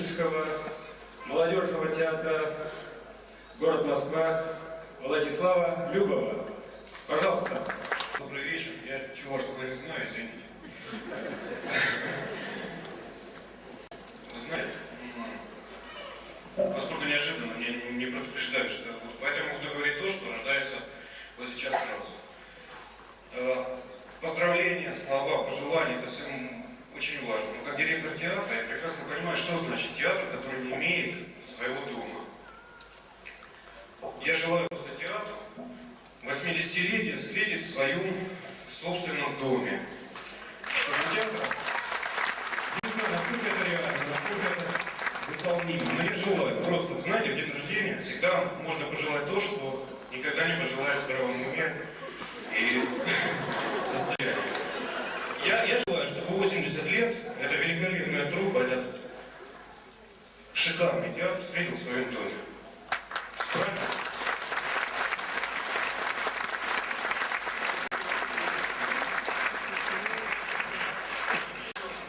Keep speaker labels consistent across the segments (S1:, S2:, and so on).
S1: зрительского молодежного театра город Москва Владислава Любова. Пожалуйста.
S2: Добрый вечер. Я чего что не знаю, извините. Вы знаете, поскольку неожиданно, мне не предупреждают, что это будет. Поэтому буду говорить то, что рождается вот сейчас сразу. Поздравления, слова, пожелания, это все очень важно. Но как директор театра я прекрасно понимаю, что значит театр, который не имеет своего дома. Я желаю после театра 80-летие встретить в своем собственном доме. Чтобы театр, не знаю, насколько это реально, насколько это выполнимо, но я желаю. Просто, знаете, в день рождения всегда можно пожелать то, что никогда не пожелаешь в здравом уме и состоянии. Я желаю, чтобы 80 лет эта великолепная труппа, этот шикарный театр встретил в своем доме. Правильно?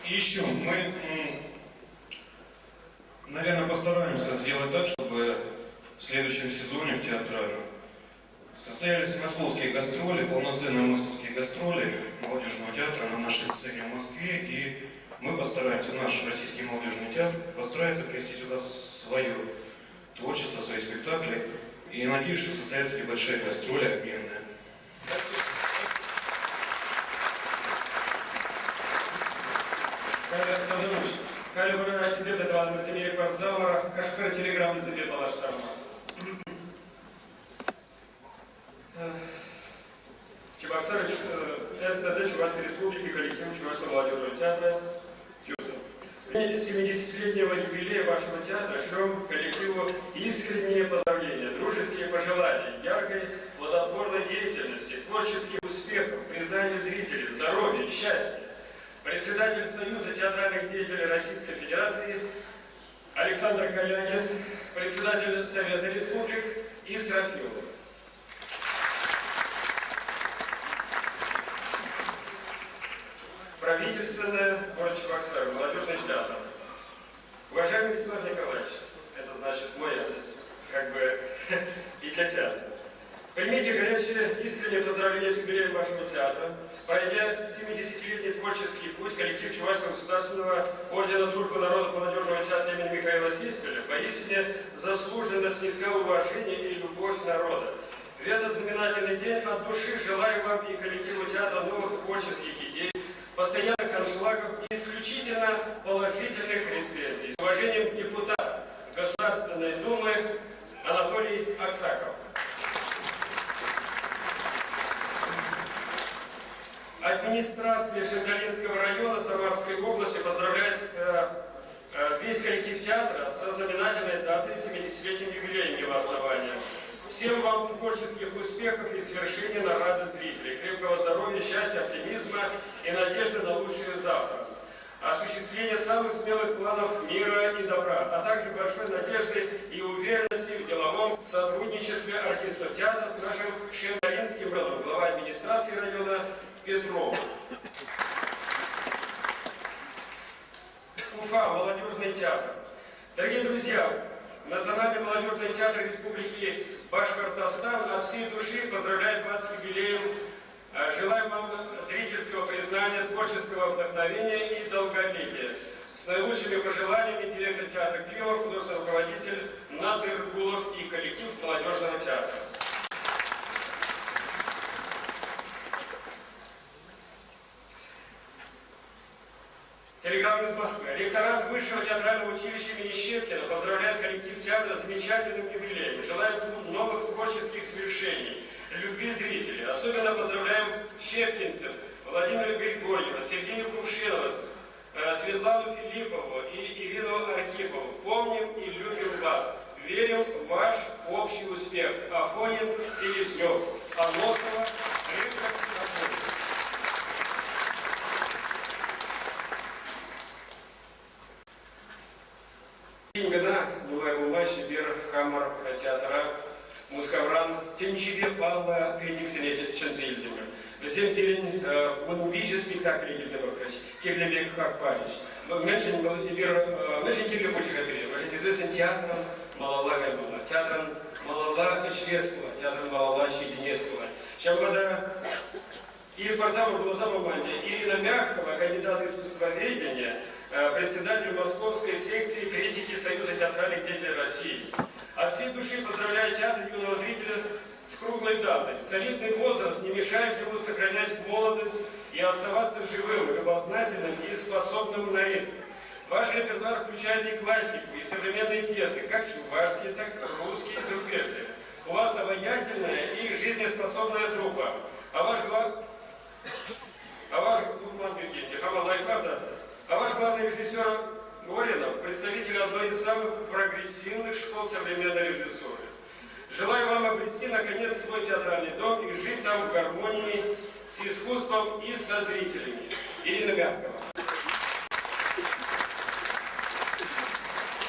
S2: И еще мы, наверное, постараемся сделать так, чтобы в следующем сезоне в театральном состоялись московские гастроли, полноценные московские гастроли молодежного театра на нашей сцене в Москве. И мы постараемся, наш российский молодежный театр, постарается привести сюда свое творчество, свои спектакли. И надеюсь, что состоятся небольшие гастроли обменные.
S1: Care vorbește de la mulțimire Corzauer, ca și pe telegram de pe la ștarma. Чебоксары, СТД Чувашской Республики, коллектив Чувашского молодежного театра «Юза». В день 70-летнего юбилея вашего театра шлем коллективу искренние поздравления, дружеские пожелания, яркой, плодотворной деятельности, творческих успехов, признания зрителей, здоровья, счастья. Председатель Союза театральных деятелей Российской Федерации Александр Калягин, председатель Совета Республик Исрафилов. Правительственное город Чебоксары, молодежный театр. Уважаемый Вячеслав Николаевич, это значит мой адрес, как бы и для театра. Примите горячее, искреннее поздравление с юбилеем вашего театра. Пройдя 70-летний творческий путь, коллектив Чувашского государственного ордена Дружбы народов молодежного театра имени Михаила Сискаля поистине заслуженно снискал уважение и любовь народа. В этот знаменательный день от души желаю вам и коллективу театра новых творческих идей, постоянных аншлагов и исключительно положительных рецензий. С уважением депутат Государственной Думы Анатолий Аксаков. Администрация Шенгалинского района Самарской области поздравляет весь коллектив театра со знаменательной датой 70-летним юбилеем его основания. Всем вам творческих успехов и свершений на радость зрителей, крепкого здоровья, счастья, оптимизма и надежды на лучшее завтра. Осуществление самых смелых планов мира и добра, а также большой надежды и уверенности в деловом сотрудничестве артистов театра с нашим Шенгалинским районом, глава администрации района Петров. Уфа, молодежный театр. Дорогие друзья, Национальный молодежный театр Республики Башкортостан от всей души поздравляет вас с юбилеем. Желаем вам зрительского признания, творческого вдохновения и долголетия. С наилучшими пожеланиями директор театра Климов, художественный руководитель Надыр Гулов и коллектив молодежного театра. Телеграмма из Москвы. Ректорат Высшего театрального училища имени Щепкина поздравляет коллектив театра с замечательным юбилеем. Желает новых творческих свершений, любви зрителей. Особенно поздравляем щепкинцев Владимира Григорьева, Сергея Кувшинова, Светлану Филиппову и Ирину Архипову. Помним и любим вас. Верим в ваш общий успех. Афонин, Селезнев, Аносова, Рыбка, Афонин. Года бываем матче bir Хамар театра Мускавран Тенчибе Павла Критиксене Ченсильдина. Всем перед он увидел спектакль Елизаветы Кирлебек Хакпарич. Мешенькили Бучахапили, Башатизесен театром Малала Гайбула, театром Малала Ишвескула, театром Малала Щединескула. Шамбада или по самому голосованию Ирина Мягкова, кандидат искусствоведения, председатель Московской секции критики Союза театральных деятелей России. От всей души поздравляю театр юного зрителя с круглой датой. Солидный возраст не мешает ему сохранять молодость и оставаться живым, любознательным и способным на риск. Ваш репертуар включает и классику, и современные пьесы, как чувашские, так и русские, и зарубежные. У вас обаятельная и жизнеспособная труппа. А ваш главный режиссер Горинов, представитель одной из самых прогрессивных школ современной режиссуры. Желаю вам обрести, наконец, свой театральный дом и жить там в гармонии с искусством и со зрителями. Ирина Мягкова.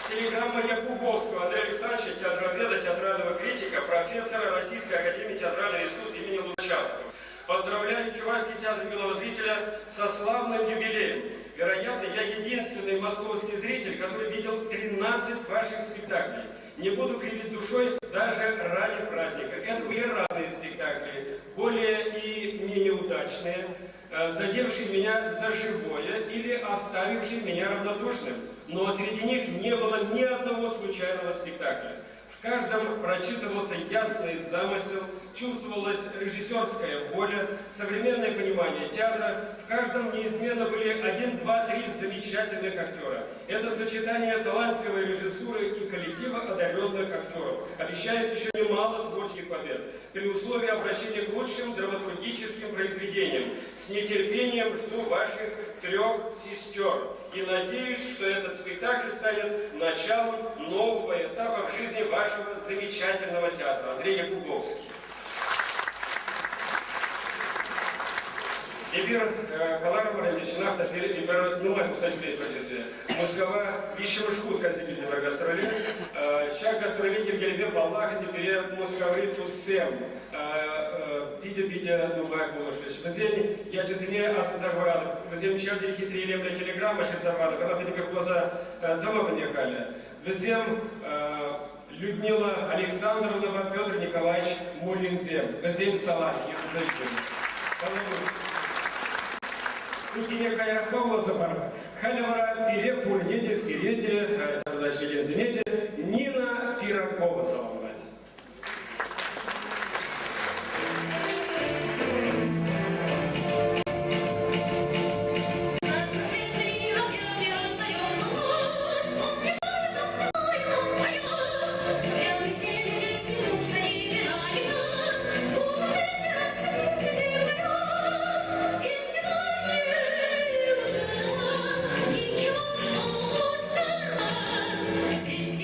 S1: Телеграмма Якубовского Андрея Александровича, театроведа, театрального критика, профессора Российской академии театрального искусства имени Лучавского. Поздравляю Чувашский театр юного зрителя со славным юбилеем. Вероятно, я единственный московский зритель, который видел 13 ваших спектаклей. Не буду кривить душой даже ради праздника. Это были разные спектакли, более и менее удачные, задевшие меня за живое или оставившие меня равнодушным. Но среди них не было ни одного случайного спектакля. В каждом прочитывался ясный замысел, чувствовалась режиссерская воля, современное понимание театра. В каждом неизменно были 1, 2, 3 замечательных актера. Это сочетание талантливой режиссуры и коллектива одаренных актеров обещает еще немало творческих побед. При условии обращения к лучшим драматургическим произведениям. С нетерпением жду ваших 3 сестер. И надеюсь, что этот спектакль станет началом нового этапа в жизни вашего замечательного театра. Андрей Якубовский. Ибир Калармарович, нафта, Ибир, ну, мать, кусочек процессе. Москва, вещего шкутка зрительного гастроли. Сейчас гастроли Гергелебе, Баллаха, теперь Москвы, Тусем. Питер, ну, мать, Булашевич. В Зене, я извиняю, Асазарварад. В Зене, сейчас хитрее на телеграмма, сейчас Зарварад. Когда ты тебе глаза дома выехали. В Зене, Людмила Александровна, Петр Николаевич Мулинзем. В Зене, Салахи, я Икине Кайраховла Запара, Халявара, Пире, Пурнеде, Сиреде, Зенеде, Нина Пирогова Салавать.
S3: Здесь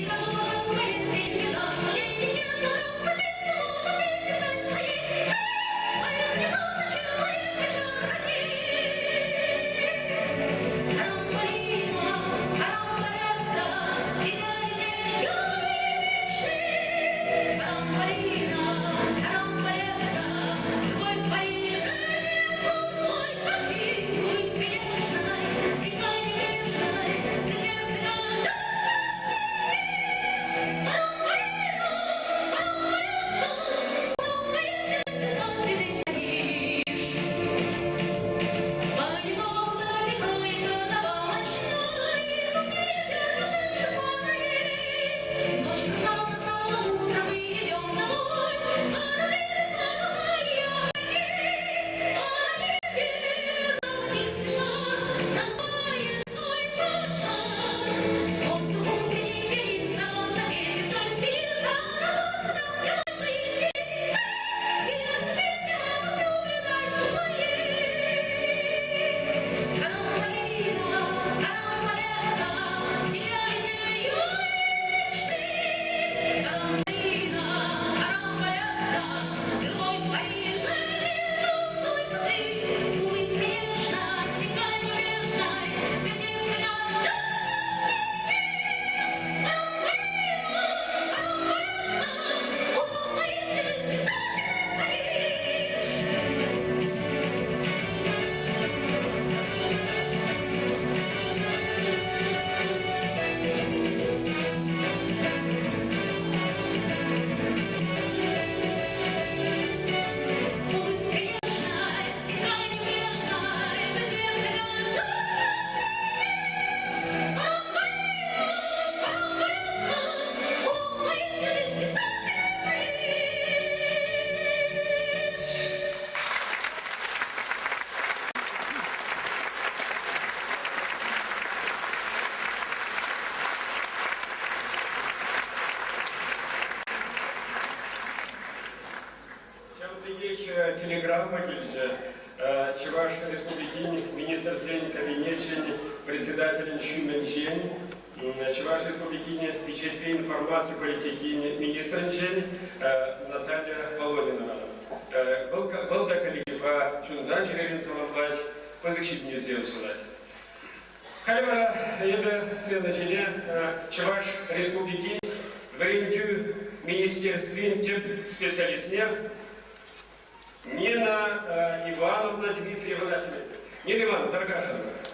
S1: Магильевича, Чуваш Республики, министр Сень Кабинетчин, председатель Шуменчен, Чуваш Республики, ВЧП информации политики, министр Чен, Наталья Володина. Был да коллега Чундан Черевин Саламбач, позащит не сделал сюда. Халива, я сцена Чене, Чуваш Республики, Варендю, министерстве специалист Нина Ивановна Дмитриевна. Нина Ивановна, дорогая нас.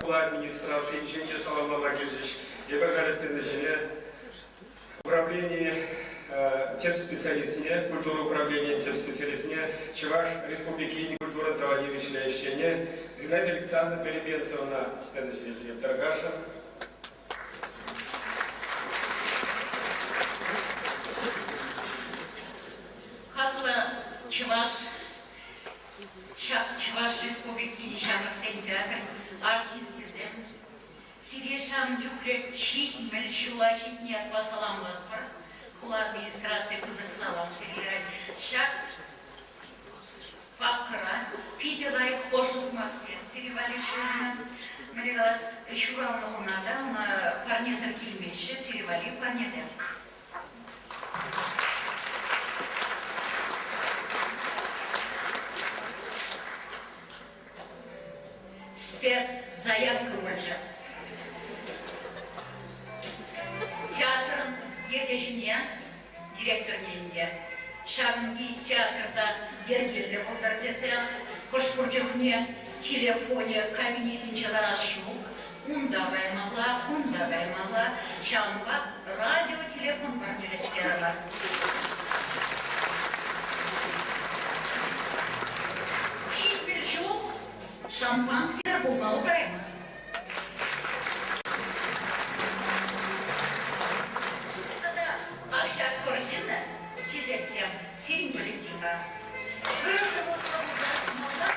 S1: Администрации Чинчи Салам Магильевич и Бахарасыновича управление тем специалистне, культура управления тем специалистне, Чуваш Республики культура Тавадевич Лящене, Зинаида Александровна Перебенцевна, следующий Таргаша.
S3: Хатла Чуваш Республики Шамрсен театр артистизм Сирешам Дюкрек Щит Мельшула Щитнет Басалам Латвар Хула администрация Кызык Салам Сирера Шак Пакра Пиделай Хошус Масем Сиревали Шурна Малилас Шурална Унада на Парнезер Кильмище Сиревали Парнезер. Спецзаявка уже. Театр Ергешіне, директор нейінде. Шағынги театрда ергерлі қолдардесі, қошпұржықне, телефоне, кабинетінчелер ашуық, ұнда ғаймала, шағынға радио, телефон бар нелескері бар. Шампанский забугал праймас. Да, акшак корзина, читексем, сирень политика. Выросла вот кого-то,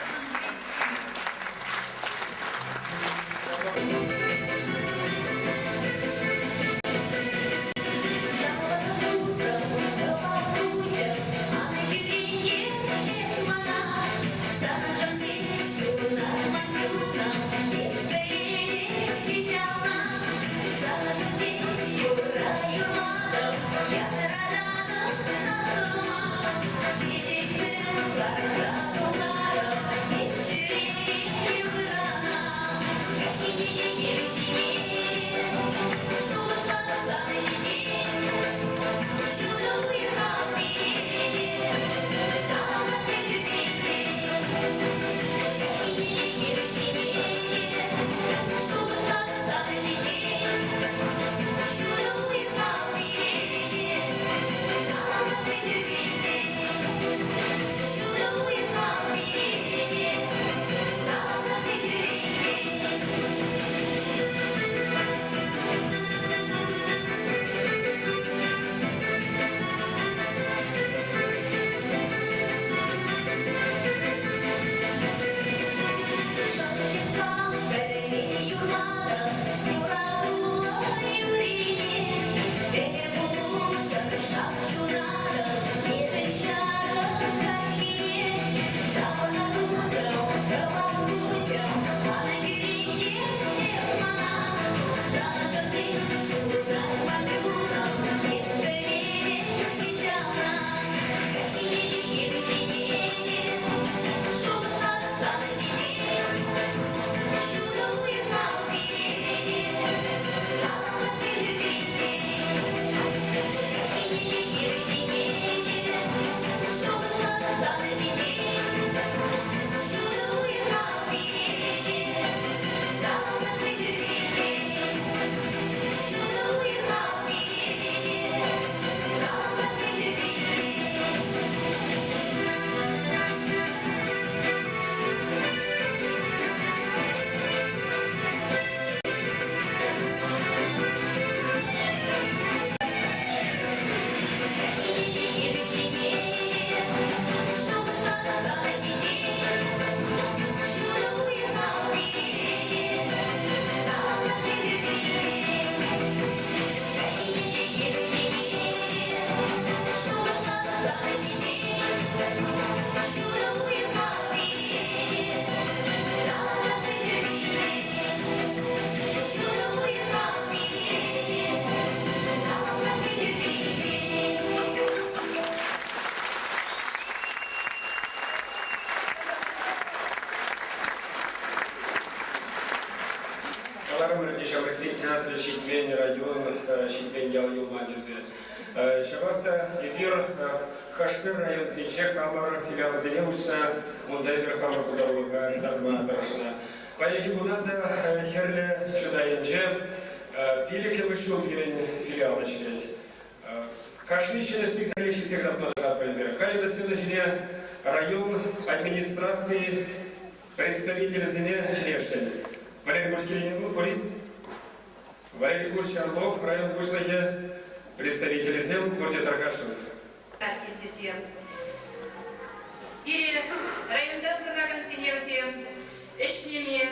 S1: Конституции. Шабахта эфир Хашпер район Сенчек Хамар филиал Зенеуса Мундайбер Хамар Кударлуга Тазмана Тарашна. Поеги Бунада Херле Чудаенже Пилике вышел филиал начать. Кашничный спекталище всех давно например. Халида Сыновжине район администрации представитель Зине Чрешин. Валерий Курчкин, Валерий Курч Орлов, район Бушлахе, представитель ЗЕМ, Муртия Таркашев.
S3: И районда Кунаган Синевзем, Эшнеме,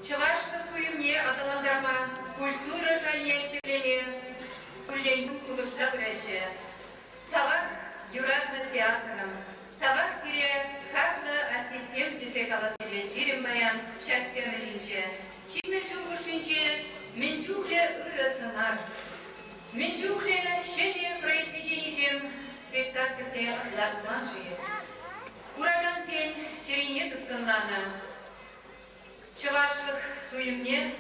S3: Чаваштов Куемне, Аталандарма, культура Жальнешевлеме, Кулейну Кулушта Бреше, Тавак Юратна театром, Тавак Сире, Хахна Артисем Дюсекала Сире, Вирем Баян, Шастена Жинче, Чиме Шугушинче, Менчухле Ирасанар, Менчухле Шене произведением спектакль Латманши, Ураган Сень Черене Туптанлана, Чавашвах Туемне,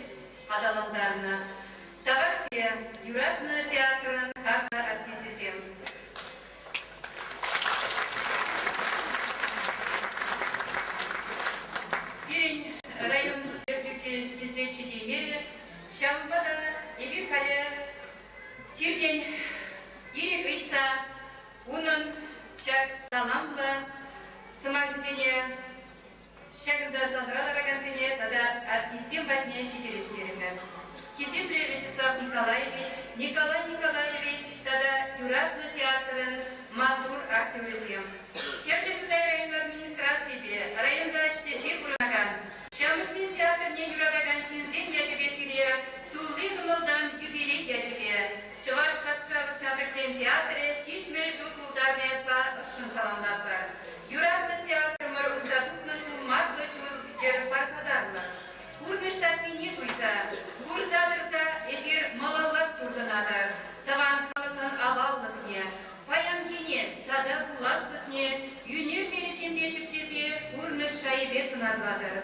S3: Адаландарна, Таваксия, Юратна театра, Хакна Артисем. Пирень район Дербюши Дельзеши Демере, Шамбада, Ибирхаля, Сирдень, Ирик Итца, Унан, Шак Саламба, Самагдене, Шагда Сандрала Рагансене, тогда Артисем Батне Шитереспереме. Кизимле Вячеслав Николаевич, Николай Николаевич, тогда Юратна театрын, Матур актюризем. Керде Шудай район администрации, районда Штези Курнаган, Шамыксин театр не Юрадаган Шинзин Ячебесиле, Тулы Гымылдан юбилей Ячебе, Чаваш Патшалық Шамыксин театре, Шитмер Шутулдарне Па Ышын Саламдатпар. Юратна театр мар Узадукна Сулмак Дочур Герпаркадарна. Курныштат мини туйса, курсадырса, эсир малаллар турдынадар, таван калыктан алаллыкне, паян кене, тада буласлыкне, юнер мересемде типтезе, курныш шайбе сынарладыр.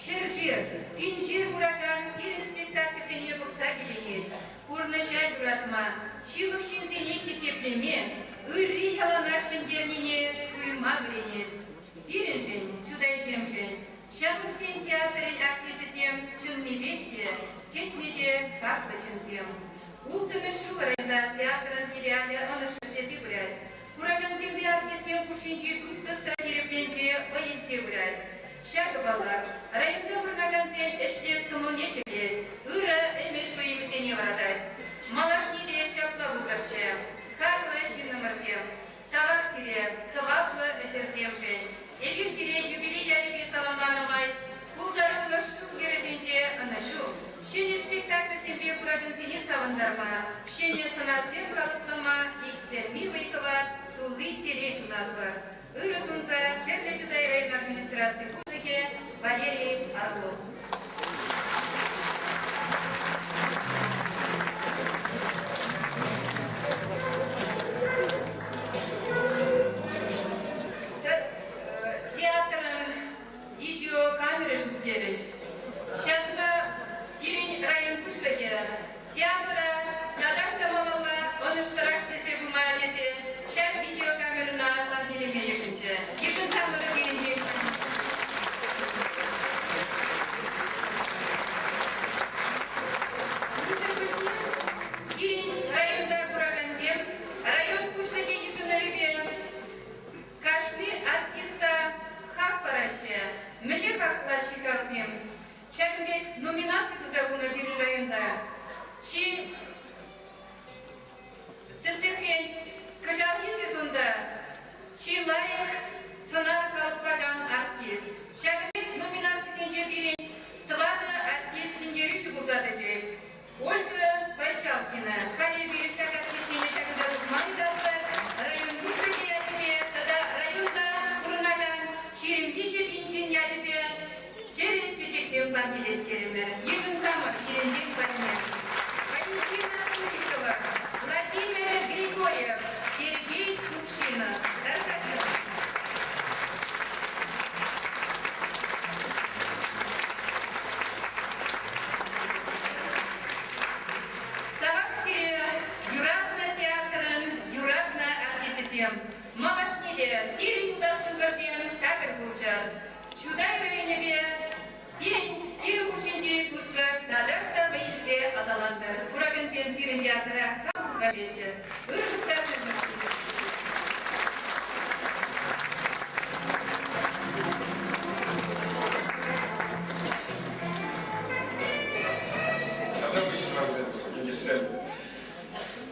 S3: Шыржир, пинжир бураган, сирен спектакльсене бурса келенет, курныша юратма, чилык шинзене кетеплеме, ырри яланар шиндернене туйма бренет. Биренжен, чудайземжен, Шамыксин театры актисетем чыннебетте, кетмеде саклычынсем. Ултымы шул районда театрын филиале анышыштези бурять. Курагансемде актисем кушинчи тустықта черепленте военсе бурять. Шағы балар, районда бурнагансен эшлес кымылнешелет, ыра эмет воемізене варадать. Малашниде шапла бугарче, хаклы шиннымырсем, тавак сире, сываплы эшерсем жень. Эбир сире юбилей яжбе саламланымай, кулдары лышту кересенче анашу. Шене спектакль сембе курагансене савандарма, шене санатсем калыклыма, иксер милайкова, тулы теле сунатпар. Ыры сунса, терле Чудай район администрации Кузыке, Валерий Орлов. Видеокамеры жуткериш. Шатма Ирин район Пуштагера. Театра Надакта Малала, он штарашнесе бумагесе. Шат видеокамеры на платнелеме ешинче. Ешин самыра беринче. Ирин районда Кураганзем, район Пуштаге ешинарыбе. Кашны артиста Хак Параще. Милли Хаклаши Казим, Чакбек номинации тузагуна бир районда. Чи Цесехен Кажални сезонда, Чи лайк всем. Малашниле, сирень удашылгазен, кабель булчат. Чудай районебе, день сиры кушинче кускар, надахта бейлсе аталандар. Ураган тем сирень ятыра, калкуха вечер. Выржуктасы.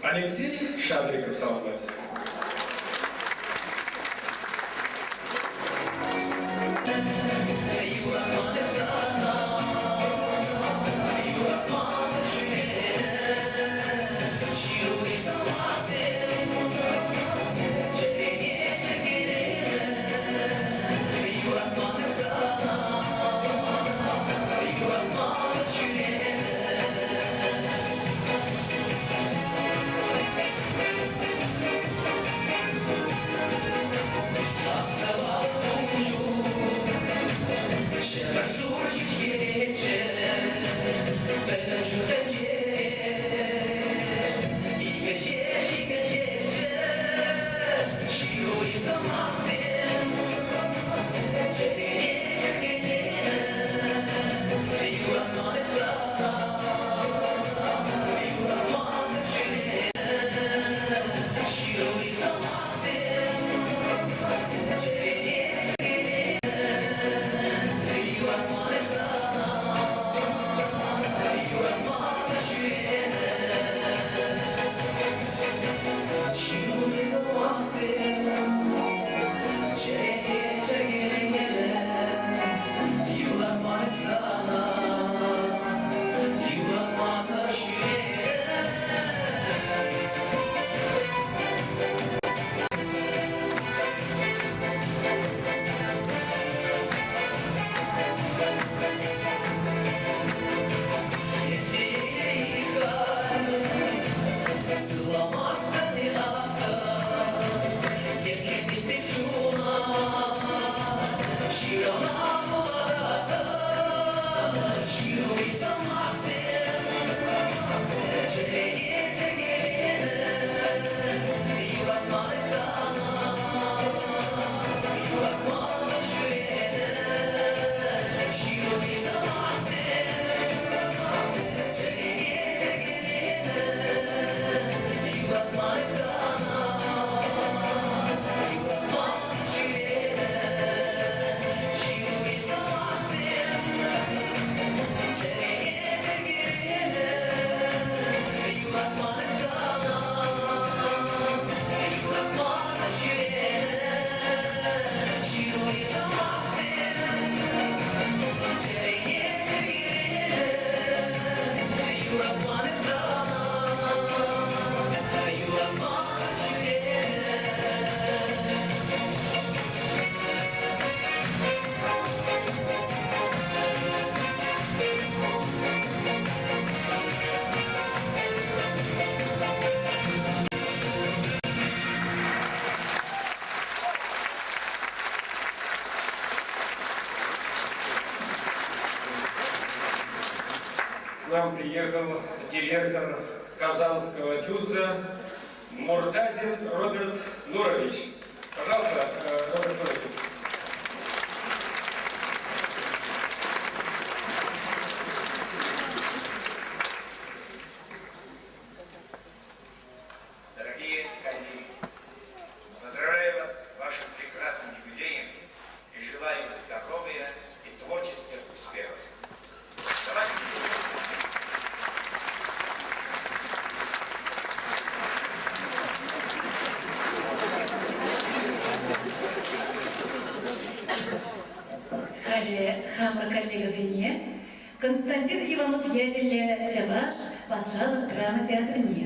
S1: Алексей Шадриков, солдат. К нам приехал директор Казанского ТЮЗа Муртазин Роберт Нурович. Пожалуйста, Роберт Нурович.
S4: Дорогие коллеги, поздравляю вас с вашим прекрасным юбилеем и желаю здоровья и творческих успехов. Давайте.
S5: Хамыр коллегазине Константин Иванов Ядерле Чабаш Патшалық драма театрыне.